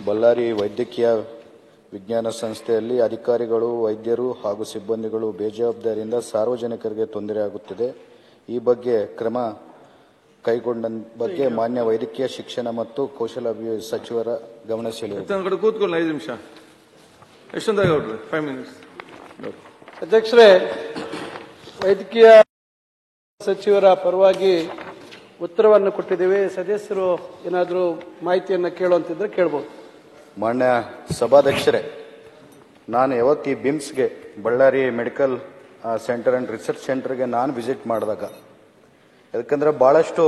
ಬಳ್ಳಾರಿ ವೈದ್ಯಕೀಯ ವಿಜ್ಞಾನ ಸಂಸ್ಥೆಯಲ್ಲಿ ಅಧಿಕಾರಿಗಳು, ವೈದ್ಯರು ಹಾಗೂ ಸಿಬ್ಬಂದಿಗಳು ಬೇಜವಾಬ್ದಾರಿಯಿಂದ ಸಾರ್ವಜನಿಕರಿಗೆ ತೊಂದರೆಯಾಗುತ್ತಿದೆ. ಈ ಬಗ್ಗೆ ಕ್ರಮ ಕೈಗೊಂಡ ಬಗ್ಗೆ ಮಾನ್ಯ ವೈದ್ಯಕೀಯ ಶಿಕ್ಷಣ ಮತ್ತು ಕೌಶಲಾಭಿವೃದ್ಧಿ ಸಚಿವರ ಗಮನ ಸೆಳೆಯುವುದು. ಕೂತ್ಕೊಳ್ಳಿ 5 ನಿಮಿಷ. ಯಶವಂತಗೌಡ್ರು 5 ಮಿನಿಟ್ಸ್. ಅಧ್ಯಕ್ಷರೇ, ವೈದ್ಯಕೀಯ ಸಚಿವರ ಪರವಾಗಿ ಉತ್ತರವನ್ನು ಕೊಟ್ಟಿದ್ದೇವೆ. ಸದಸ್ಯರು ಏನಾದರೂ ಮಾಹಿತಿಯನ್ನು ಕೇಳುವಂತಿದ್ರೆ ಕೇಳಬಹುದು. ಮಾನ್ಯ ಸಭಾಧ್ಯಕ್ಷರೇ, ನಾನು ಯಾವತ್ತು ಈ ಬಿಮ್ಸ್ಗೆ Ballari medical centre and research ಸೆಂಟರ್ಗೆ ನಾನು ವಿಸಿಟ್ ಮಾಡಿದಾಗ, ಯಾಕಂದ್ರೆ ಬಹಳಷ್ಟು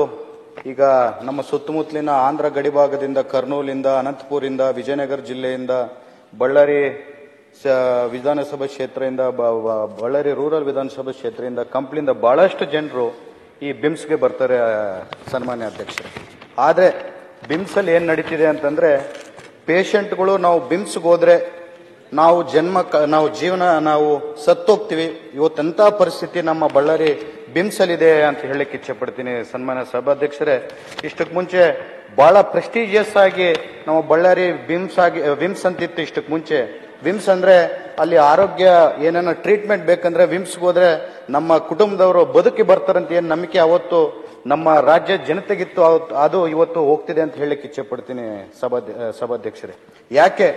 ಈಗ ನಮ್ಮ ಸುತ್ತಮುತ್ತಲಿನ ಆಂಧ್ರ ಗಡಿಭಾಗದಿಂದ, ಕರ್ನೂಲಿಂದ, ಅನಂತಪುರಿಂದ, ವಿಜಯನಗರ ಜಿಲ್ಲೆಯಿಂದ, ಬಳ್ಳಾರಿ ವಿಧಾನಸಭಾ ಕ್ಷೇತ್ರದಿಂದ, ಬಳ್ಳಾರಿ ರೂರಲ್ ವಿಧಾನಸಭಾ ಕ್ಷೇತ್ರದಿಂದ, ಕಂಪ್ಲಿಯಿಂದ ಬಹಳಷ್ಟು ಜನರು ಈ ಬಿಮ್ಸ್ಗೆ ಬರ್ತಾರೆ ಸನ್ಮಾನ್ಯ ಅಧ್ಯಕ್ಷರೇ. ಆದರೆ ಬಿಮ್ಸ್ ಅಲ್ಲಿ ಏನ್ ನಡೀತಿದೆ ಅಂತಂದ್ರೆ, ಪೇಷಂಟ್ಗಳು ನಾವು ಬಿಮ್ಸ್ಗೆ ಹೋದ್ರೆ ನಾವು ಜೀವನ ಸತ್ತೋಗ್ತೀವಿ. ಇವತ್ತಂತ ಪರಿಸ್ಥಿತಿ ನಮ್ಮ ಬಳ್ಳಾರಿ ಬಿಮ್ಸ್ ಅಲ್ಲಿ ಇದೆ ಅಂತ ಹೇಳಲಿಕ್ಕೆ ಇಚ್ಛೆ ಪಡ್ತೀನಿ ಸನ್ಮಾನ್ಯ ಸಭಾಧ್ಯಕ್ಷರೇ. ಇಷ್ಟಕ್ಕೆ ಮುಂಚೆ ಬಹಳ ಪ್ರೆಸ್ಟೀಜಿಯಸ್ ಆಗಿ ನಾವು ಬಳ್ಳಾರಿ ವಿಮ್ಸ್ ಅಂತಿತ್ತು. ಇಷ್ಟಕ್ಕೆ ಮುಂಚೆ ವಿಮ್ಸ್ ಅಂದ್ರೆ ಅಲ್ಲಿ ಆರೋಗ್ಯ ಏನೇನೋ ಟ್ರೀಟ್ಮೆಂಟ್ ಬೇಕಂದ್ರೆ ವಿಮ್ಸ್ಗೆ ಹೋದ್ರೆ ನಮ್ಮ ಕುಟುಂಬದವರು ಬದುಕಿ ಬರ್ತಾರಂತ ಏನ್ ನಂಬಿಕೆ ಅವತ್ತು ನಮ್ಮ ರಾಜ್ಯ ಜನತೆಗಿತ್ತು, ಅದು ಇವತ್ತು ಹೋಗ್ತಿದೆ ಅಂತ ಹೇಳಲಿಕ್ಕೆ ಇಚ್ಛೆ ಪಡ್ತೀನಿ ಸಭಾಧ್ಯಕ್ಷರೇ. ಯಾಕೆ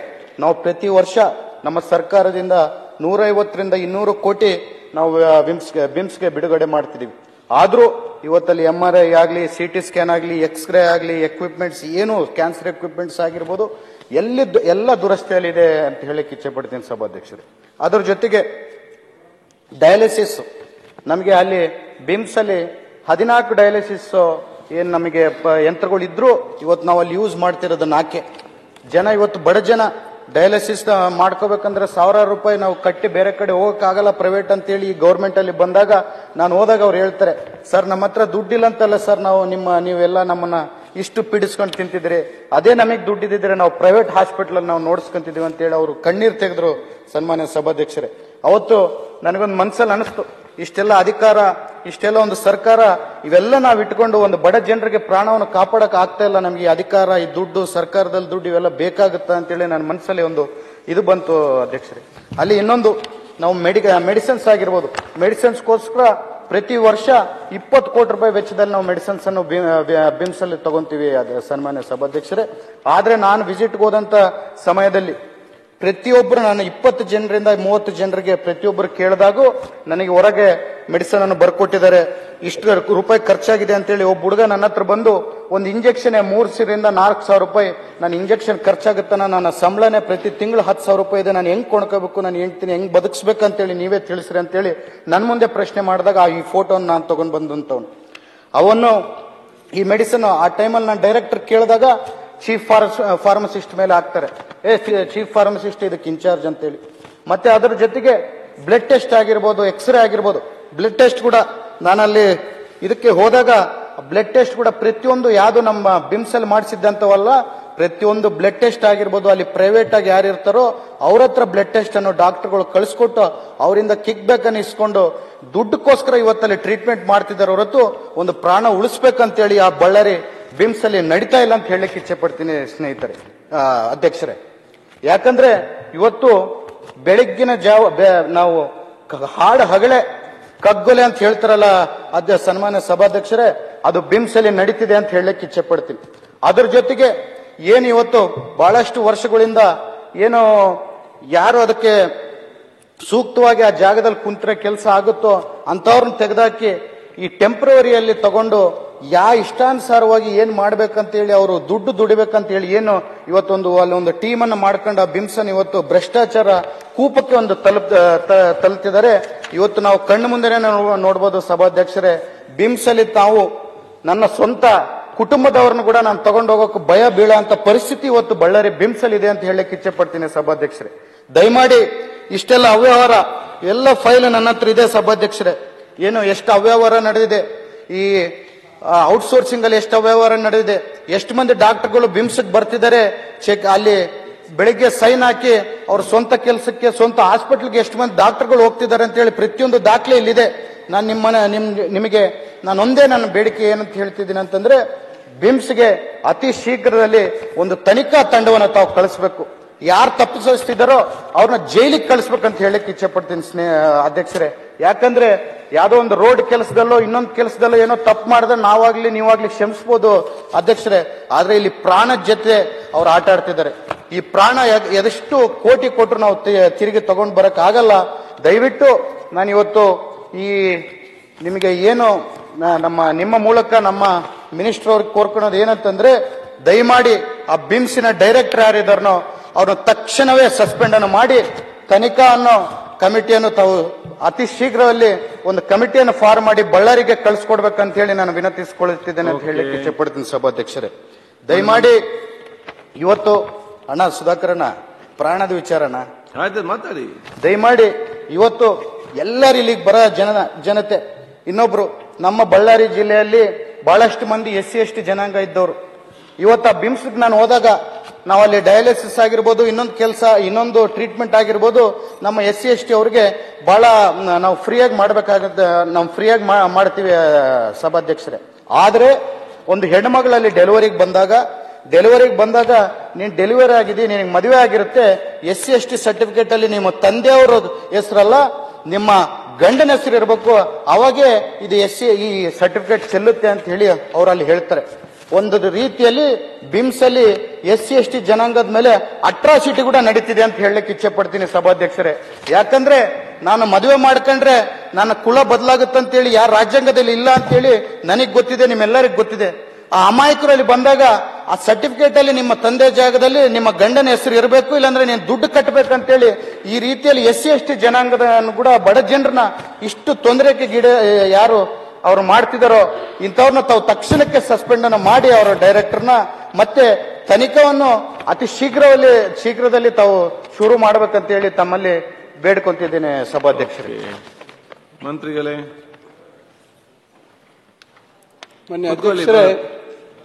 ನಾವು ಪ್ರತಿ ವರ್ಷ ನಮ್ಮ ಸರ್ಕಾರದಿಂದ 150ರಿಂದ 200 ಕೋಟಿ ನಾವು ಬಿಮ್ಸ್ಗೆ ಬಿಡುಗಡೆ ಮಾಡ್ತಿದೀವಿ. ಆದ್ರೂ ಇವತ್ತಲ್ಲಿ MRI ಆಗಲಿ, CT ಸ್ಕ್ಯಾನ್ ಆಗಲಿ, ಎಕ್ಸ್ರೇ ಆಗಲಿ, ಎಕ್ವಿಪ್ಮೆಂಟ್ಸ್ ಏನು ಕ್ಯಾನ್ಸರ್ ಎಕ್ವಿಪ್ಮೆಂಟ್ಸ್ ಆಗಿರ್ಬೋದು ಎಲ್ಲ ದುರಸ್ತಿಯಲ್ಲಿದೆ ಅಂತ ಹೇಳಲಿಕ್ಕೆ ಇಚ್ಛೆ ಪಡ್ತೀನಿ ಸಭಾಧ್ಯಕ್ಷರೇ. ಅದ್ರ ಜೊತೆಗೆ ಡಯಾಲಿಸಿಸ್, ನಮಗೆ ಅಲ್ಲಿ ಬಿಮ್ಸ್ ಅಲ್ಲಿ 14 ಡಯಾಲಿಸಿಸ್ ಏನ್ ನಮಗೆ ಯಂತ್ರಗಳು ಇದ್ರು ಇವತ್ತು ನಾವು ಅಲ್ಲಿ ಯೂಸ್ ಮಾಡ್ತಿರೋದು 4 ಜನ. ಇವತ್ತು ಬಡ ಜನ ಡಯಾಲಿಸಿಸ್ ಮಾಡ್ಕೋಬೇಕಂದ್ರೆ ಸಾವಿರಾರು ರೂಪಾಯಿ ನಾವು ಕಟ್ಟಿ ಬೇರೆ ಕಡೆ ಹೋಗಕ್ಕಾಗಲ್ಲ ಪ್ರೈವೇಟ್ ಅಂತೇಳಿ ಗೌರ್ಮೆಂಟ್ ಅಲ್ಲಿ ಬಂದಾಗ ನಾನು ಹೋದಾಗ ಅವ್ರು ಹೇಳ್ತಾರೆ, ಸರ್ ನಮ್ಮ ಹತ್ರ ದುಡ್ಡಿಲ್ಲ ಅಂತಲ್ಲ ಸರ್, ನೀವೆಲ್ಲ ನಮ್ಮನ್ನ ಇಷ್ಟು ಪೀಡಿಸ್ಕೊಂಡು ತಿಂತಿದ್ರಿ, ಅದೇ ನಮಗೆ ದುಡ್ಡಿದ್ರೆ ನಾವು ಪ್ರೈವೇಟ್ ಹಾಸ್ಪಿಟಲ್ ನಾವು ನೋಡ್ಸ್ಕೊಂತಿದೀವಿ ಅಂತೇಳಿ ಅವರು ಕಣ್ಣೀರ್ ತೆಗೆದ್ರು ಸನ್ಮಾನ್ಯ ಸಭಾಧ್ಯಕ್ಷರೇ. ಅವತ್ತು ನನಗೊಂದು ಮನ್ಸಲ್ಲಿ ಅನಿಸ್ತು, ಇಷ್ಟೆಲ್ಲ ಅಧಿಕಾರ, ಇಷ್ಟೆಲ್ಲ ಒಂದು ಸರ್ಕಾರ, ಇವೆಲ್ಲ ನಾವು ಇಟ್ಕೊಂಡು ಒಂದು ಬಡ ಜನರಿಗೆ ಪ್ರಾಣವನ್ನು ಕಾಪಾಡಕ್ ಆಗ್ತಾ ಇಲ್ಲ. ನಮಗೆ ಈ ಅಧಿಕಾರ, ಈ ದುಡ್ಡು, ಸರ್ಕಾರದಲ್ಲಿ ದುಡ್ಡು ಇವೆಲ್ಲ ಬೇಕಾಗುತ್ತಾ ಅಂತೇಳಿ ನನ್ನ ಮನಸ್ಸಲ್ಲಿ ಒಂದು ಇದು ಬಂತು ಅಧ್ಯಕ್ಷರೇ. ಅಲ್ಲಿ ಇನ್ನೊಂದು, ನಾವು ಮೆಡಿಸಿನ್ಸ್ ಆಗಿರ್ಬೋದು, ಮೆಡಿಸಿನ್ಸ್ಗೋಸ್ಕರ ಪ್ರತಿ ವರ್ಷ 20 ಕೋಟಿ ರೂಪಾಯಿ ವೆಚ್ಚದಲ್ಲಿ ನಾವು ಮೆಡಿಸಿನ್ಸ್ ಅನ್ನು ಬಿಮ್ಸ್ ಅಲ್ಲಿ ತಗೊಂತೀವಿ ಸನ್ಮಾನ್ಯ ಸಭಾಧ್ಯಕ್ಷರೇ. ಆದ್ರೆ ನಾನು ವಿಸಿಟ್ಗೆ ಹೋದಂತ ಸಮಯದಲ್ಲಿ ಪ್ರತಿಯೊಬ್ಬರು, ನಾನು 20 ಜನರಿಂದ 30 ಜನರಿಗೆ ಪ್ರತಿಯೊಬ್ಬರು ಕೇಳಿದಾಗೂ ನನಗೆ ಹೊರಗೆ ಮೆಡಿಸಿನ್ ಅನ್ನು ಬರ್ಕೊಟ್ಟಿದ್ದಾರೆ, ಇಷ್ಟು ರೂಪಾಯಿ ಖರ್ಚಾಗಿದೆ ಅಂತೇಳಿ. ಒಬ್ಬ ಹುಡುಗ ನನ್ನ ಹತ್ರ ಬಂದು ಒಂದು ಇಂಜೆಕ್ಷನ್ 3,000ರಿಂದ 4,000 ರೂಪಾಯಿ ನನ್ನ ಇಂಜೆಕ್ಷನ್ ಖರ್ಚಾಗುತ್ತಾನ, ನನ್ನ ಸಂಬಳನೇ ಪ್ರತಿ ತಿಂಗಳು 10,000 ರೂಪಾಯಿ ಇದೆ, ನಾನು ಹೆಂಗ್ ಕೊಂಡ್ಕೋಬೇಕು, ನಾನು ಹೆಂಡ್ತೀನಿ ಹೆಂಗ್ ಬದುಕಿಸ್ಬೇಕಂತೇಳಿ ನೀವೇ ತಿಳಿಸ್ರಿ ಅಂತೇಳಿ ನನ್ನ ಮುಂದೆ ಪ್ರಶ್ನೆ ಮಾಡಿದಾಗ ಈ ಫೋಟೋನ ನಾನು ತಗೊಂಡ್ ಬಂದಂತವನು. ಅವನ್ನು ಈ ಮೆಡಿಸಿನ್ ಆ ಟೈಮಲ್ಲಿ ನಾನು ಡೈರೆಕ್ಟರ್ ಕೇಳಿದಾಗ ಚೀಫ್ ಫಾರ್ಮಸಿಸ್ಟ್ ಮೇಲೆ ಹಾಕ್ತಾರೆ, ಚೀಫ್ ಫಾರ್ಮಸಿಸ್ಟ್ ಇದಕ್ಕೆ ಇನ್ಚಾರ್ಜ್ ಅಂತೇಳಿ. ಮತ್ತೆ ಅದರ ಜೊತೆಗೆ ಬ್ಲಡ್ ಟೆಸ್ಟ್ ಆಗಿರ್ಬೋದು, ಎಕ್ಸ್ರೇ ಆಗಿರ್ಬೋದು, ಬ್ಲಡ್ ಟೆಸ್ಟ್ ಕೂಡ ನಾನಲ್ಲಿ ಇದಕ್ಕೆ ಹೋದಾಗ ಬ್ಲಡ್ ಟೆಸ್ಟ್ ಕೂಡ ಪ್ರತಿಯೊಂದು ಯಾವುದು ನಮ್ಮ ಬಿಮ್ಸ್ ಅಲ್ಲಿ ಮಾಡಿಸಿದ್ದಂತವಲ್ಲ, ಪ್ರತಿಯೊಂದು ಬ್ಲಡ್ ಟೆಸ್ಟ್ ಆಗಿರ್ಬೋದು ಅಲ್ಲಿ ಪ್ರೈವೇಟ್ ಆಗಿ ಯಾರು ಇರ್ತಾರೋ ಅವ್ರ ಹತ್ರ ಬ್ಲಡ್ ಟೆಸ್ಟ್ ಅನ್ನು ಡಾಕ್ಟರ್ಗಳು ಕಳಿಸ್ಕೊಟ್ಟು ಅವರಿಂದ ಕಿಕ್ ಬ್ಯಾಕ್ ಅನ್ನು ಇಸ್ಕೊಂಡು ದುಡ್ಡಕ್ಕೋಸ್ಕರ ಇವತ್ತಲ್ಲಿ ಟ್ರೀಟ್ಮೆಂಟ್ ಮಾಡ್ತಿದ್ದಾರೆ ಹೊರತು ಒಂದು ಪ್ರಾಣ ಉಳಿಸ್ಬೇಕಂತೇಳಿ ಆ ಬಳ್ಳಾರಿ ಬಿಮ್ಸ್ ಅಲ್ಲಿ ನಡೀತಾ ಇಲ್ಲ ಅಂತ ಹೇಳಲಿಕ್ಕೆ ಇಚ್ಛೆ ಪಡ್ತೀನಿ ಸ್ನೇಹಿತರೆ, ಅಧ್ಯಕ್ಷರೇ. ಯಾಕಂದ್ರೆ ಇವತ್ತು ಬೆಳಗ್ಗಿನ ಜಾವ ನಾವು ಹಾಡು ಹಗಳೆ ಕಗ್ಗೊಲೆ ಅಂತ ಹೇಳ್ತಾರಲ್ಲ ಸನ್ಮಾನ್ಯ ಸಭಾಧ್ಯಕ್ಷರೇ, ಅದು ಬಿಮ್ಸ್ ಅಲ್ಲಿ ನಡೀತಿದೆ ಅಂತ ಹೇಳಲಿಕ್ಕೆ ಇಚ್ಛೆ ಪಡ್ತೀನಿ. ಅದ್ರ ಜೊತೆಗೆ ಏನು ಇವತ್ತು ಬಹಳಷ್ಟು ವರ್ಷಗಳಿಂದ ಏನು ಯಾರು ಅದಕ್ಕೆ ಸೂಕ್ತವಾಗಿ ಆ ಜಾಗದಲ್ಲಿ ಕುಂತ್ರೆ ಕೆಲಸ ಆಗುತ್ತೋ ಅಂತವ್ರನ್ನ ತೆಗೆದಾಕಿ ಈ ಟೆಂಪ್ರವರಿಯಲ್ಲಿ ತಗೊಂಡು ಇಷ್ಟಾನುಸಾರವಾಗಿ ಏನ್ ಮಾಡ್ಬೇಕಂತೇಳಿ ಅವರು ದುಡ್ಡು ದುಡಿಬೇಕಂತ ಹೇಳಿ ಏನು ಇವತ್ತೊಂದು ಅಲ್ಲೊಂದು ಟೀಮ್ ಅನ್ನು ಮಾಡ್ಕೊಂಡು ಆ ಬಿಮ್ಸ್ ಅನ್ನು ಇವತ್ತು ಭ್ರಷ್ಟಾಚಾರ ಕೂಪಕ್ಕೆ ಒಂದು ತಲುಪ್ತಿದ್ದಾರೆ. ಇವತ್ತು ನಾವು ಕಣ್ಣು ಮುಂದೆನೆ ನೋಡ್ಬೋದು ಸಭಾಧ್ಯಕ್ಷರೇ, ಬಿಮ್ಸ್ ಅಲ್ಲಿ ತಾವು ನನ್ನ ಸ್ವಂತ ಕುಟುಂಬದವ್ರನ್ನು ಕೂಡ ನಾನು ತಗೊಂಡು ಹೋಗೋಕೆ ಭಯ ಬೀಳೋ ಅಂತ ಪರಿಸ್ಥಿತಿ ಇವತ್ತು ಬಳ್ಳಾರಿ ಬಿಮ್ಸ್ ಅಲ್ಲಿ ಇದೆ ಅಂತ ಹೇಳಲಿಕ್ಕೆ ಇಚ್ಛೆ ಪಡ್ತೀನಿ ಸಭಾಧ್ಯಕ್ಷರೇ. ದಯಮಾಡಿ ಇಷ್ಟೆಲ್ಲ ಅವ್ಯವಹಾರ ಎಲ್ಲ ಫೈಲ್ ನನ್ನ ಹತ್ರ ಇದೆ ಸಭಾಧ್ಯಕ್ಷರೇ. ಏನು ಎಷ್ಟು ಅವ್ಯವಹಾರ ನಡೆದಿದೆ, ಈ ಔಟ್ಸೋರ್ಸಿಂಗ್ ಅಲ್ಲಿ ಎಷ್ಟು ಅವ್ಯವಹಾರ ನಡೆದಿದೆ, ಎಷ್ಟು ಮಂದಿ ಡಾಕ್ಟರ್ಗಳು ಬಿಮ್ಸ್ಗೆ ಬರ್ತಿದ್ದಾರೆ, ಚೆಕ್ ಅಲ್ಲಿ ಬೆಳಿಗ್ಗೆ ಸೈನ್ ಹಾಕಿ ಅವ್ರ ಸ್ವಂತ ಕೆಲಸಕ್ಕೆ ಸ್ವಂತ ಹಾಸ್ಪಿಟಲ್ಗೆ ಎಷ್ಟು ಮಂದಿ ಡಾಕ್ಟರ್ಗಳು ಹೋಗ್ತಿದ್ದಾರೆ ಅಂತ ಹೇಳಿ ಪ್ರತಿಯೊಂದು ದಾಖಲೆ ಇಲ್ಲಿದೆ. ನಾನು ನಿಮಗೆ ನಾನು ಒಂದೇ ನನ್ನ ಬೇಡಿಕೆ ಏನಂತ ಹೇಳ್ತಿದ್ದೀನಿ ಅಂತಂದ್ರೆ, ಬಿಮ್ಸ್ಗೆ ಅತಿ ಶೀಘ್ರದಲ್ಲಿ ಒಂದು ತನಿಖಾ ತಂಡವನ್ನು ತಾವು ಕಳಿಸಬೇಕು. ಯಾರು ತಪ್ಪಿಸ್ತಿದ್ದಾರೋ ಅವ್ರನ್ನ ಜೈಲಿಗೆ ಕಳಿಸ್ಬೇಕಂತ ಹೇಳಕ್ ಇಚ್ಛೆ ಪಡ್ತೀನಿ ಅಧ್ಯಕ್ಷರೇ. ಯಾಕಂದ್ರೆ ಯಾವ್ದೋ ಒಂದು ರೋಡ್ ಕೆಲಸದಲ್ಲೋ ಇನ್ನೊಂದು ಕೆಲಸದಲ್ಲೋ ಏನೋ ತಪ್ಪು ಮಾಡಿದ್ರೆ ನಾವಾಗ್ಲಿ ನೀವಾಗ್ಲಿ ಕ್ಷಮಿಸಬಹುದು ಅಧ್ಯಕ್ಷರೇ. ಆದ್ರೆ ಇಲ್ಲಿ ಪ್ರಾಣದ ಜೊತೆ ಅವ್ರು ಆಟ ಆಡ್ತಿದ್ದಾರೆ. ಈ ಪ್ರಾಣ ಎದೆಷ್ಟು ಕೋಟಿ ಕೊಟ್ಟರು ನಾವು ತಿರುಗಿ ತಗೊಂಡ್ ಬರಕ್ ಆಗಲ್ಲ. ದಯವಿಟ್ಟು ನಾನು ಇವತ್ತು ಈ ನಿಮಗೆ ಏನು ನಿಮ್ಮ ಮೂಲಕ ನಮ್ಮ ಮಿನಿಸ್ಟರ್ ಅವ್ರಿಗೆ ಕೋರ್ಕೊಳ್ಳೋದು ಏನಂತಂದ್ರೆ, ದಯಮಾಡಿ ಆ ಬಿಮ್ಸಿನ ಡೈರೆಕ್ಟರ್ ಯಾರಿದಾರನೋ ಅವ್ರನ್ನ ತಕ್ಷಣವೇ ಸಸ್ಪೆಂಡ್ ಅನ್ನು ಮಾಡಿ ತನಿಖಾ ಅನ್ನೋ ಕಮಿಟಿಯನ್ನು ತಾವು ಅತಿ ಶೀಘ್ರದಲ್ಲಿ ಒಂದು ಕಮಿಟಿಯನ್ನು ಫಾರ್ಮ್ ಮಾಡಿ ಬಳ್ಳಾರಿಗೆ ಕಳಿಸ್ಕೊಡ್ಬೇಕಂತ ಹೇಳಿ ನಾನು ವಿನಂತಿಸಿಕೊಳ್ಳುತ್ತಿದ್ದೇನೆ ಅಂತ ಹೇಳಿ ಇಚ್ಛೆ ಪಡ್ತೀನಿ ಸಭಾಧ್ಯಕ್ಷರೇ. ದಯಮಾಡಿ ಇವತ್ತು ಅಣ್ಣ ಸುಧಾಕರಣ್ಣ ಪ್ರಾಣದ ವಿಚಾರನ ಮಾತಾಡಿ. ದಯಮಾಡಿ ಇವತ್ತು ಎಲ್ಲರೂ ಇಲ್ಲಿಗೆ ಬರೋ ಜನತೆ, ಇನ್ನೊಬ್ರು ನಮ್ಮ ಬಳ್ಳಾರಿ ಜಿಲ್ಲೆಯಲ್ಲಿ ಬಹಳಷ್ಟು ಮಂದಿ SC ST ಜನಾಂಗ ಇದ್ದವರು. ಇವತ್ತು ಆ ಬಿಮ್ಸ್ಗೆ ನಾನು ಹೋದಾಗ ನಾವು ಅಲ್ಲಿ ಡಯಾಲಿಸಿಸ್ ಆಗಿರ್ಬೋದು, ಇನ್ನೊಂದು ಟ್ರೀಟ್ಮೆಂಟ್ ಆಗಿರ್ಬೋದು, ನಮ್ಮ SC ST ಅವ್ರಿಗೆ ಬಹಳ ನಾವು ಫ್ರೀಯಾಗಿ ಮಾಡ್ಬೇಕಾಗತ್ತೆ. ನಾವು ಫ್ರೀಯಾಗಿ ಮಾಡ್ತೀವಿ ಸಭಾಧ್ಯಕ್ಷರೇ. ಆದ್ರೆ ಒಂದು ಹೆಣ್ಮಗಳಲ್ಲಿ ಡೆಲಿವರಿಗೆ ಬಂದಾಗ ನೀನ್ ಡೆಲಿವರಿ ಆಗಿದೆ, ನಿನಗೆ ಮದುವೆ ಆಗಿರುತ್ತೆ, SC ST ಸರ್ಟಿಫಿಕೇಟ್ ಅಲ್ಲಿ ನಿಮ್ಮ ತಂದೆಯವರ ಹೆಸರಲ್ಲ ನಿಮ್ಮ ಗಂಡನ ಹೆಸರು ಇರಬೇಕು, ಅವಾಗೇ ಇದು ಈ ಸರ್ಟಿಫಿಕೇಟ್ ಚೆಲ್ಲುತ್ತೆ ಅಂತ ಹೇಳಿ ಅವರಲ್ಲಿ ಹೇಳ್ತಾರೆ. ಒಂದು ರೀತಿಯಲ್ಲಿ ಬಿಮ್ಸ್ ಅಲ್ಲಿ SC ST ಜನಾಂಗದ ಮೇಲೆ ಅಟ್ರಾಸಿಟಿ ಕೂಡ ನಡೀತಿದೆ ಅಂತ ಹೇಳಲಿಕ್ಕೆ ಇಚ್ಛೆ ಪಡ್ತೀನಿ ಸಭಾಧ್ಯಕ್ಷರೇ. ಯಾಕಂದ್ರೆ ನಾನು ಮದುವೆ ಮಾಡ್ಕೊಂಡ್ರೆ ನನ್ನ ಕುಲ ಬದಲಾಗುತ್ತಂತೇಳಿ ಯಾರ ರಾಜ್ಯಾಂಗದಲ್ಲಿ ಇಲ್ಲ ಅಂತೇಳಿ ನನಗ್ ಗೊತ್ತಿದೆ, ನಿಮ್ಮೆಲ್ಲರಿಗೂ ಗೊತ್ತಿದೆ. ಆ ಅಮಾಯಕರಲ್ಲಿ ಬಂದಾಗ ಆ ಸರ್ಟಿಫಿಕೇಟ್ ಅಲ್ಲಿ ನಿಮ್ಮ ತಂದೆ ಜಾಗದಲ್ಲಿ ನಿಮ್ಮ ಗಂಡನ ಹೆಸರು ಇರಬೇಕು, ಇಲ್ಲಾಂದ್ರೆ ನೀನು ದುಡ್ಡು ಕಟ್ಟಬೇಕಂತೇಳಿ ಈ ರೀತಿಯಲ್ಲಿ SC ST ಜನಾಂಗದ ಕೂಡ ಬಡ ಜನರನ್ನ ಇಷ್ಟು ತೊಂದರೆಗೆ ಯಾರು ಅವ್ರು ಮಾಡ್ತಿದಾರೋ ಇಂಥವ್ರನ್ನ ತಾವು ತಕ್ಷಣಕ್ಕೆ ಸಸ್ಪೆಂಡ್ ಅನ್ನು ಮಾಡಿ ಅವರ ಡೈರೆಕ್ಟರ್ನ ಮತ್ತೆ ತನಿಖೆಯನ್ನು ಅತಿ ಶೀಘ್ರದಲ್ಲಿ ತಾವು ಶುರು ಮಾಡ್ಬೇಕಂತ ಹೇಳಿ ತಮ್ಮಲ್ಲಿ ಬೇಡ್ಕೊಂತಿದ್ದೇನೆ ಸಭಾಧ್ಯಕ್ಷರಿಗೆ. ಮಂತ್ರಿಗಳೇ, ಮಾನ್ಯ ಅಧ್ಯಕ್ಷರೇ,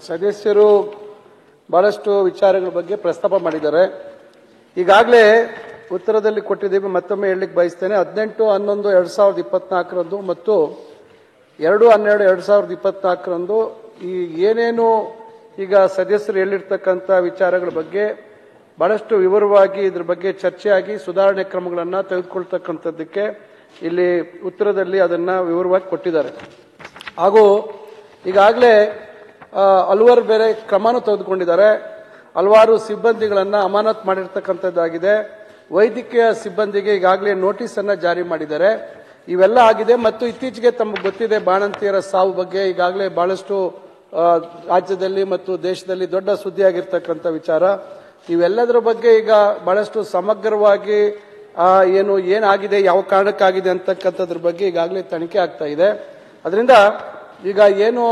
ಸದಸ್ಯರು ಬಹಳಷ್ಟು ವಿಚಾರಗಳ ಬಗ್ಗೆ ಪ್ರಸ್ತಾಪ ಮಾಡಿದ್ದಾರೆ. ಈಗಾಗಲೇ ಉತ್ತರದಲ್ಲಿ ಕೊಟ್ಟಿದ್ದೀವಿ, ಮತ್ತೊಮ್ಮೆ ಹೇಳಲಿಕ್ಕೆ ಬಯಸ್ತೇನೆ. 18/11/2024 ಮತ್ತು 2/12/2024 ಈ ಏನೇನು ಈಗ ಸದಸ್ಯರು ಹೇಳಿರ್ತಕ್ಕಂಥ ವಿಚಾರಗಳ ಬಗ್ಗೆ ಬಹಳಷ್ಟು ವಿವರವಾಗಿ ಇದ್ರ ಬಗ್ಗೆ ಚರ್ಚೆಯಾಗಿ ಸುಧಾರಣೆ ಕ್ರಮಗಳನ್ನು ತೆಗೆದುಕೊಳ್ತಕ್ಕಂಥದ್ದಕ್ಕೆ ಇಲ್ಲಿ ಉತ್ತರದಲ್ಲಿ ಅದನ್ನ ವಿವರವಾಗಿ ಕೊಟ್ಟಿದ್ದಾರೆ. ಹಾಗೂ ಈಗಾಗಲೇ ಹಲವಾರು ಬೇರೆ ಕ್ರಮನೂ ತೆಗೆದುಕೊಂಡಿದ್ದಾರೆ. ಹಲವಾರು ಸಿಬ್ಬಂದಿಗಳನ್ನ ಅಮಾನತ್ ಮಾಡಿರ್ತಕ್ಕಂಥದ್ದಾಗಿದೆ. ವೈದ್ಯಕೀಯ ಸಿಬ್ಬಂದಿಗೆ ಈಗಾಗಲೇ ನೋಟಿಸ್ ಅನ್ನ ಜಾರಿ ಮಾಡಿದ್ದಾರೆ. ಇವೆಲ್ಲ ಆಗಿದೆ. ಮತ್ತು ಇತ್ತೀಚೆಗೆ ತಮಗೆ ಗೊತ್ತಿದೆ, ಬಾಣಂತಿಯರ ಸಾವು ಬಗ್ಗೆ ಈಗಾಗಲೇ ಬಹಳಷ್ಟು ರಾಜ್ಯದಲ್ಲಿ ಮತ್ತು ದೇಶದಲ್ಲಿ ದೊಡ್ಡ ಸುದ್ದಿಯಾಗಿರ್ತಕ್ಕಂಥ ವಿಚಾರ. ಇವೆಲ್ಲದರ ಬಗ್ಗೆ ಈಗ ಬಹಳಷ್ಟು ಸಮಗ್ರವಾಗಿ ಏನಾಗಿದೆ, ಯಾವ ಕಾರಣಕ್ಕಾಗಿದೆ ಅಂತಕ್ಕಂಥದ್ರ ಬಗ್ಗೆ ಈಗಾಗಲೇ ತನಿಖೆ ಆಗ್ತಾ ಇದೆ. ಅದರಿಂದ ಈಗ ಏನು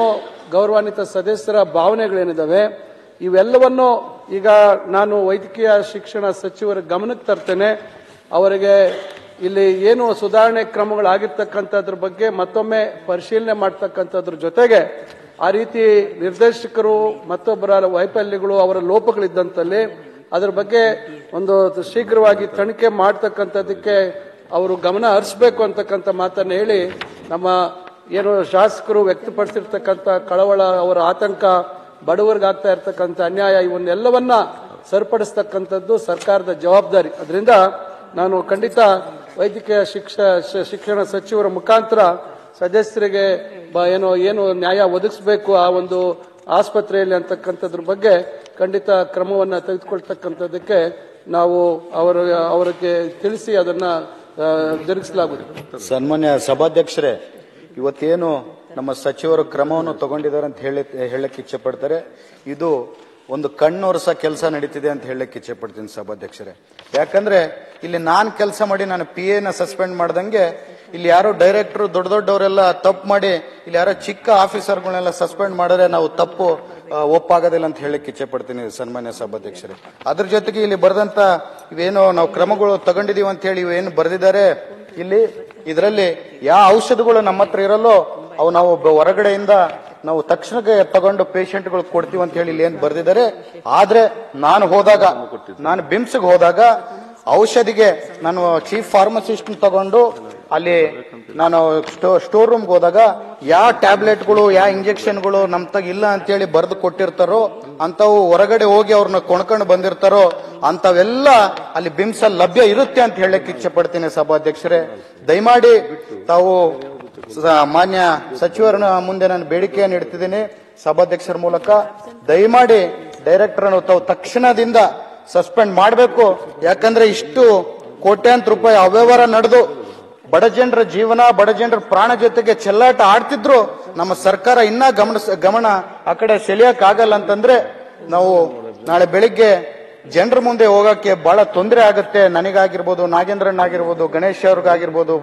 ಗೌರವಾನ್ವಿತ ಸದಸ್ಯರ ಭಾವನೆಗಳೇನಿದಾವೆ ಇವೆಲ್ಲವನ್ನು ಈಗ ನಾನು ವೈದ್ಯಕೀಯ ಶಿಕ್ಷಣ ಸಚಿವರ ಗಮನಕ್ಕೆ ತರ್ತೇನೆ. ಅವರಿಗೆ ಇಲ್ಲಿ ಏನು ಸುಧಾರಣೆ ಕ್ರಮಗಳಾಗಿರ್ತಕ್ಕಂಥದ್ರ ಬಗ್ಗೆ ಮತ್ತೊಮ್ಮೆ ಪರಿಶೀಲನೆ ಮಾಡ್ತಕ್ಕಂಥದ್ರ ಜೊತೆಗೆ ಆ ರೀತಿ ನಿರ್ದೇಶಕರು ಮತ್ತೊಬ್ಬರ ವೈಫಲ್ಯಗಳು ಅವರ ಲೋಪಗಳಿದ್ದಂತಲ್ಲಿ ಅದರ ಬಗ್ಗೆ ಒಂದು ಶೀಘ್ರವಾಗಿ ತನಿಖೆ ಮಾಡ್ತಕ್ಕಂಥದ್ದಕ್ಕೆ ಅವರು ಗಮನ ಹರಿಸಬೇಕು ಅಂತಕ್ಕಂಥ ಮಾತನ್ನು ಹೇಳಿ, ನಮ್ಮ ಏನು ಶಾಸಕರು ವ್ಯಕ್ತಪಡಿಸಿರ್ತಕ್ಕಂಥ ಕಳವಳ, ಅವರ ಆತಂಕ, ಬಡವರಿಗಾಗ್ತಾ ಇರ್ತಕ್ಕಂಥ ಅನ್ಯಾಯ, ಇವನ್ನೆಲ್ಲವನ್ನ ಸರಿಪಡಿಸ್ತಕ್ಕಂಥದ್ದು ಸರ್ಕಾರದ ಜವಾಬ್ದಾರಿ. ಅದರಿಂದ ನಾನು ಖಂಡಿತ ವೈದ್ಯಕೀಯ ಶಿಕ್ಷಣ ಸಚಿವರ ಮುಖಾಂತರ ಸದಸ್ಯರಿಗೆ ಏನು ನ್ಯಾಯ ಒದಗಿಸಬೇಕು ಆ ಒಂದು ಆಸ್ಪತ್ರೆಯಲ್ಲಿ ಅಂತಕ್ಕಂಥದ್ರ ಬಗ್ಗೆ ಖಂಡಿತ ಕ್ರಮವನ್ನ ತೆಗೆದುಕೊಳ್ತಕ್ಕಂಥದ್ದಕ್ಕೆ ನಾವು ಅವರಿಗೆ ತಿಳಿಸಿ ಅದನ್ನ ಜರುಗಿಸಲಾಗುತ್ತದೆ. ಸನ್ಮಾನ್ಯ ಸಭಾಧ್ಯಕ್ಷರೇ, ಇವತ್ತೇನು ನಮ್ಮ ಸಚಿವರು ಕ್ರಮವನ್ನು ತಗೊಂಡಿದ್ದಾರೆ ಅಂತ ಹೇಳಕ್ಕೆ ಇಚ್ಛೆ ಪಡ್ತಾರೆ. ಇದು ಒಂದು ಕಣ್ಣೊರೆಸ ಕೆಲಸ ನಡೀತಿದೆ ಅಂತ ಹೇಳಕ್ಕೆ ಇಚ್ಛೆ ಪಡ್ತೀನಿ ಸಭಾಧ್ಯಕ್ಷರೇ. ಯಾಕಂದ್ರೆ ಇಲ್ಲಿ ನಾನು ಕೆಲಸ ಮಾಡಿ ನಾನು PA ನ ಸಸ್ಪೆಂಡ್ ಮಾಡ್ದಂಗೆ ಇಲ್ಲಿ ಯಾರೋ ಡೈರೆಕ್ಟರ್ ದೊಡ್ಡವರೆಲ್ಲ ತಪ್ಪು ಮಾಡಿ ಇಲ್ಲಿ ಯಾರೋ ಚಿಕ್ಕ ಆಫೀಸರ್ಗಳನ್ನೆಲ್ಲ ಸಸ್ಪೆಂಡ್ ಮಾಡಿದ್ರೆ ನಾವು ತಪ್ಪು ಒಪ್ಪಾಗೋದಿಲ್ಲ ಅಂತ ಹೇಳಕ್ಕೆ ಇಚ್ಛೆ ಪಡ್ತೀನಿ ಸನ್ಮಾನ್ಯ ಸಭಾಧ್ಯಕ್ಷರೇ. ಅದ್ರ ಜೊತೆಗೆ ಇಲ್ಲಿ ಬರೆದಂತ ಇವೇನೋ ನಾವು ಕ್ರಮಗಳು ತಗೊಂಡಿದೀವಿ ಅಂತ ಹೇಳಿ ಇವೇನು ಬರೆದಿದ್ದಾರೆ ಇದರಲ್ಲಿ ಯಾವ ಔಷಧಗಳು ನಮ್ಮ ಹತ್ರ ಇರಲ್ಲೋ ಅವು ನಾವು ಹೊರಗಡೆಯಿಂದ ನಾವು ತಕ್ಷಣಕ್ಕೆ ತಗೊಂಡು ಪೇಷಂಟ್ಗಳು ಕೊಡ್ತೀವಿ ಅಂತ ಹೇಳಿ ಇಲ್ಲಿ ಏನ್ ಬರ್ದಿದ್ದಾರೆ. ಆದ್ರೆ ನಾನು ಬಿಮ್ಸ್ಗೆ ಹೋದಾಗ ಔಷಧಿಗೆ ನಾನು ಚೀಫ್ ಫಾರ್ಮಸಿಸ್ಟ್ ತಗೊಂಡು ಅಲ್ಲಿ ನಾನು ಸ್ಟೋರ್ ರೂಮ್ಗೆ ಹೋದಾಗ ಯಾವ ಟ್ಯಾಬ್ಲೆಟ್ಗಳು ಯಾವ ಇಂಜೆಕ್ಷನ್ಗಳು ನಮ್ ತಗ ಇಲ್ಲ ಅಂತೇಳಿ ಬರೆದು ಕೊಟ್ಟಿರ್ತಾರೋ ಅಂತವು ಹೊರಗಡೆ ಹೋಗಿ ಅವ್ರನ್ನ ಕೊಂಡ್ಕೊಂಡು ಬಂದಿರ್ತಾರೋ ಅಂತವೆಲ್ಲ ಅಲ್ಲಿ ಬಿಮ್ಸ್ ಅಲ್ಲಿ ಲಭ್ಯ ಇರುತ್ತೆ ಅಂತ ಹೇಳಕ್ ಇಚ್ಛೆ ಪಡ್ತೀನಿ ಸಭಾಧ್ಯಕ್ಷರೇ. ದಯಮಾಡಿ ತಾವು ಮಾನ್ಯ ಸಚಿವರ ಮುಂದೆ ನಾನು ಬೇಡಿಕೆಯನ್ನು ಇಡ್ತಿದ್ದೀನಿ ಸಭಾಧ್ಯಕ್ಷರ ಮೂಲಕ. ದಯಮಾಡಿ ಡೈರೆಕ್ಟರ್ ಅನ್ನು ತಾವು ತಕ್ಷಣದಿಂದ ಸಸ್ಪೆಂಡ್ ಮಾಡಬೇಕು. ಯಾಕಂದ್ರೆ ಇಷ್ಟು ಕೋಟ್ಯಾಂತರ ರೂಪಾಯಿ ಅವ್ಯವಹಾರ ನಡೆದು ಬಡ ಜನರ ಜೀವನ ಬಡ ಜನರ ಪ್ರಾಣ ಜೊತೆಗೆ ಚೆಲ್ಲಾಟ ಆಡ್ತಿದ್ರು ನಮ್ಮ ಸರ್ಕಾರ ಇನ್ನ ಗಮನ ಆ ಕಡೆ ಸೆಳೆಯಕ್ ಆಗಲ್ಲ ಅಂತಂದ್ರೆ ನಾವು ನಾಳೆ ಬೆಳಿಗ್ಗೆ ಜನರ ಮುಂದೆ ಹೋಗಕ್ಕೆ ಬಹಳ ತೊಂದರೆ ಆಗುತ್ತೆ. ನನಗಾಗಿರ್ಬೋದು, ನಾಗೇಂದ್ರನ್ ಆಗಿರ್ಬೋದು, ಗಣೇಶ್ ಅವ್ರಿಗಾಗಿರ್ಬೋದು,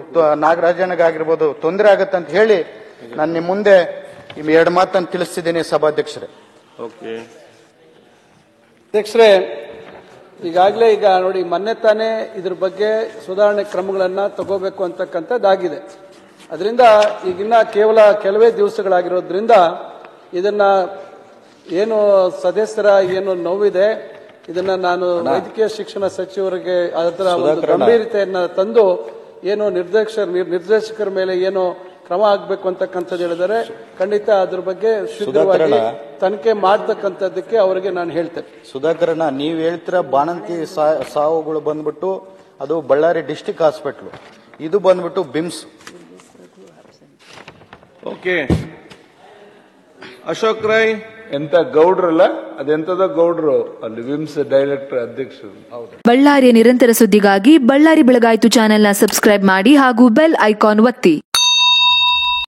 ನಾಗರಾಜನಿಗಾಗಿರ್ಬೋದು ತೊಂದರೆ ಆಗುತ್ತೆ ಅಂತ ಹೇಳಿ ನಾನು ನಿಮ್ಮ ಮುಂದೆ 2 ಮಾತನ್ನು ತಿಳಿಸ್ತಿದ್ದೀನಿ ಸಭಾಧ್ಯಕ್ಷರೇ. ಅಧ್ಯಕ್ಷರೇ, ಈಗಾಗಲೇ ಈಗ ನೋಡಿ ಮೊನ್ನೆ ತಾನೇ ಇದ್ರ ಬಗ್ಗೆ ಸುಧಾರಣೆ ಕ್ರಮಗಳನ್ನ ತಗೋಬೇಕು ಅಂತಕ್ಕಂಥದ್ದಾಗಿದೆ. ಅದರಿಂದ ಈಗಿನ್ನ ಕೇವಲ ಕೆಲವೇ ದಿವಸಗಳಾಗಿರೋದ್ರಿಂದ ಇದನ್ನ ಏನು ಸದಸ್ಯರ ಏನು ನೋವಿದೆ ಇದನ್ನ ನಾನು ವೈದ್ಯಕೀಯ ಶಿಕ್ಷಣ ಸಚಿವರಿಗೆ ಅದರ ಒಂದು ಗಂಭೀರತೆಯನ್ನ ತಂದು ಏನು ನಿರ್ದೇಶಕರ ಮೇಲೆ ಏನು ಕ್ರಮ ಆಗಬೇಕು ಅಂತಕ್ಕಂಥದ್ದು ಹೇಳಿದರೆ ಖಂಡಿತ ಅದ್ರ ಬಗ್ಗೆ ಶೀಘ್ರವಾಗಿ ತನಿಖೆ ಮಾಡತಕ್ಕಂಥದ್ದಕ್ಕೆ ಅವರಿಗೆ ನಾನು ಹೇಳ್ತೇನೆ. ಸುಧಾಕರಣ್ಣ, ನೀವು ಹೇಳ್ತಿರ ಬಾಣಂತಿ ಸಾವುಗಳು ಬಂದ್ಬಿಟ್ಟು ಅದು ಬಳ್ಳಾರಿ ಡಿಸ್ಟಿಕ್ ಹಾಸ್ಪಿಟಲ್, ಇದು ಬಂದ್ಬಿಟ್ಟು ಬಿಮ್ಸ್. ಓಕೆ, ಅಶೋಕ್ ರೈ ಎಂತ ಗೌಡ್ರಲ್ಲ, ಅದೆಂತದ ಗೌಡ್ರು ಅಲ್ಲಿ ವಿಮ್ಸ್ ಡೈರೆಕ್ಟರ್ ಅಧ್ಯಕ್ಷರು. ಬಳ್ಳಾರಿಯ ನಿರಂತರ ಸುದ್ದಿಗಾಗಿ ಬಳ್ಳಾರಿ ಬೆಳಗಾಯಿತು ಚಾನೆಲ್ನ ಸಬ್ಸ್ಕ್ರೈಬ್ ಮಾಡಿ ಹಾಗೂ ಬೆಲ್ ಐಕಾನ್ ಒತ್ತಿ.